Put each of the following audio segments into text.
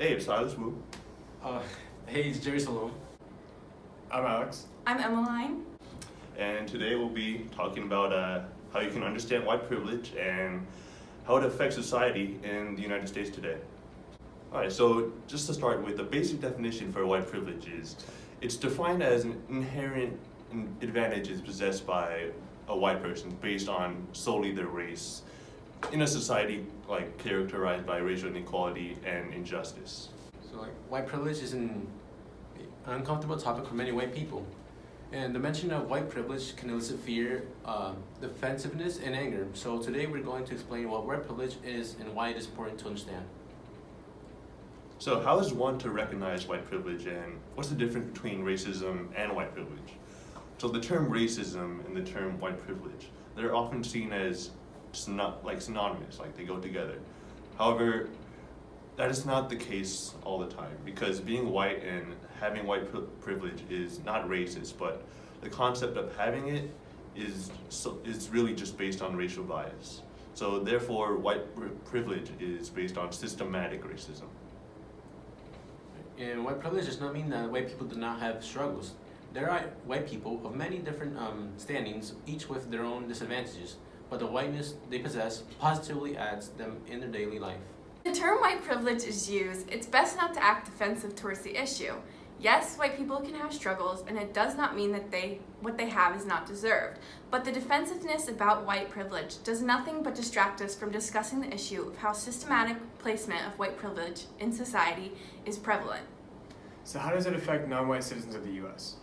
Hey, it's Silas Wu. Uh, hey, it's Jerry Salome. I'm Alex. I'm Emmeline. And today we'll be talking about how you can understand white privilege and how it affects society in the United States today. Alright, so just to start with, the basic definition for white privilege is it's defined as an inherent advantages possessed by a white person based on solely their race in a society like characterized by racial inequality and injustice. So, white privilege is an uncomfortable topic for many white people. And the mention of white privilege can elicit fear, defensiveness, and anger. So today we're going to explain what white privilege is and why it is important to understand. So how is one to recognize white privilege, and what's the difference between racism and white privilege? So the term racism and the term white privilege, they're often seen as synonymous, like they go together. However, that is not the case all the time, because being white and having white privilege is not racist, but the concept of having it is really just based on racial bias. So therefore, white privilege is based on systematic racism. And white privilege does not mean that white people do not have struggles. There are white people of many different standings, each with their own disadvantages, but the whiteness they possess positively adds them in their daily life. The term white privilege is used, it's best not to act defensive towards the issue. Yes, white people can have struggles, and it does not mean that what they have is not deserved. But the defensiveness about white privilege does nothing but distract us from discussing the issue of how systematic placement of white privilege in society is prevalent. So how does it affect non-white citizens of the U.S.?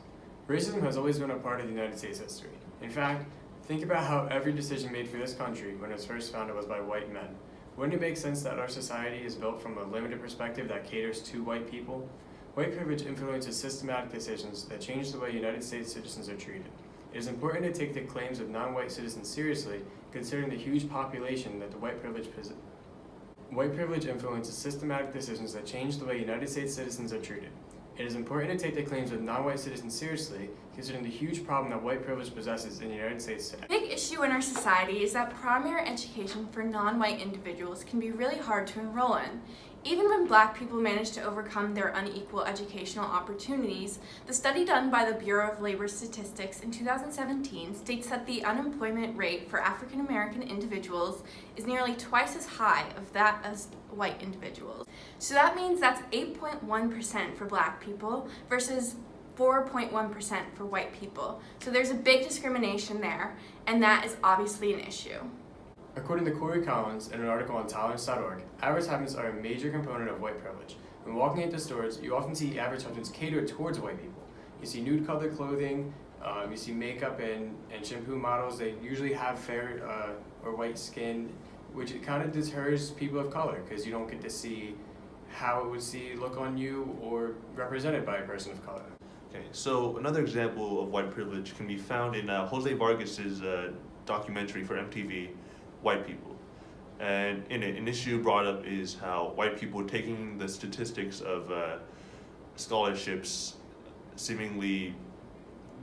Racism has always been a part of the United States history. In fact, think about how every decision made for this country when it was first founded was by white men. Wouldn't it make sense that our society is built from a limited perspective that caters to white people? White privilege influences systematic decisions that change the way United States citizens are treated. It is important to take the claims of non-white citizens seriously, considering the huge population that the white privilege influences systematic decisions that change the way United States citizens are treated. It is important to take the claims of non-white citizens seriously, considering the huge problem that white privilege possesses in the United States today. A big issue in our society is that primary education for non-white individuals can be really hard to enroll in. Even when Black people manage to overcome their unequal educational opportunities, the study done by the Bureau of Labor Statistics in 2017 states that the unemployment rate for African American individuals is nearly twice as high of that as white individuals. So that means that's 8.1% for Black people versus 4.1% for white people. So there's a big discrimination there, and that is obviously an issue. According to Corey Collins in an article on tolerance.org, advertisements are a major component of white privilege. When walking into stores, you often see advertisements catered towards white people. You see nude-colored clothing, you see makeup and shampoo models. They usually have fair or white skin, which kind of deters people of color because you don't get to see how it would look on you or represented by a person of color. Okay, so another example of white privilege can be found in Jose Vargas's documentary for MTV, White People. And in it, an issue brought up is how white people taking the statistics of scholarships seemingly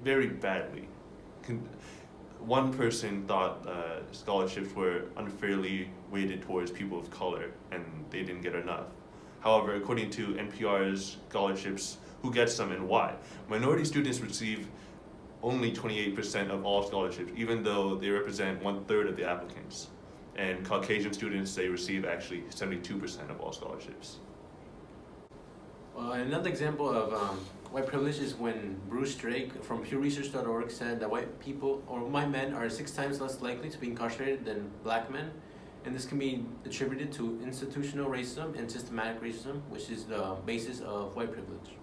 very badly. One person thought scholarships were unfairly weighted towards people of color and they didn't get enough. However, according to NPR's scholarships, who gets them and why? Minority students receive only 28% of all scholarships, even though they represent 1/3 of the applicants. And Caucasian students, they receive actually 72% of all scholarships. Well, another example of white privilege is when Bruce Drake from PewResearch.org said that white people or white men are 6 times less likely to be incarcerated than Black men. And this can be attributed to institutional racism and systematic racism, which is the basis of white privilege.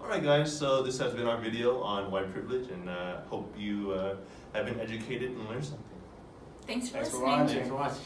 Alright guys, so this has been our video on white privilege, and hope you have been educated and learned something. Thanks for Thanks for listening. watching. Thanks for watching.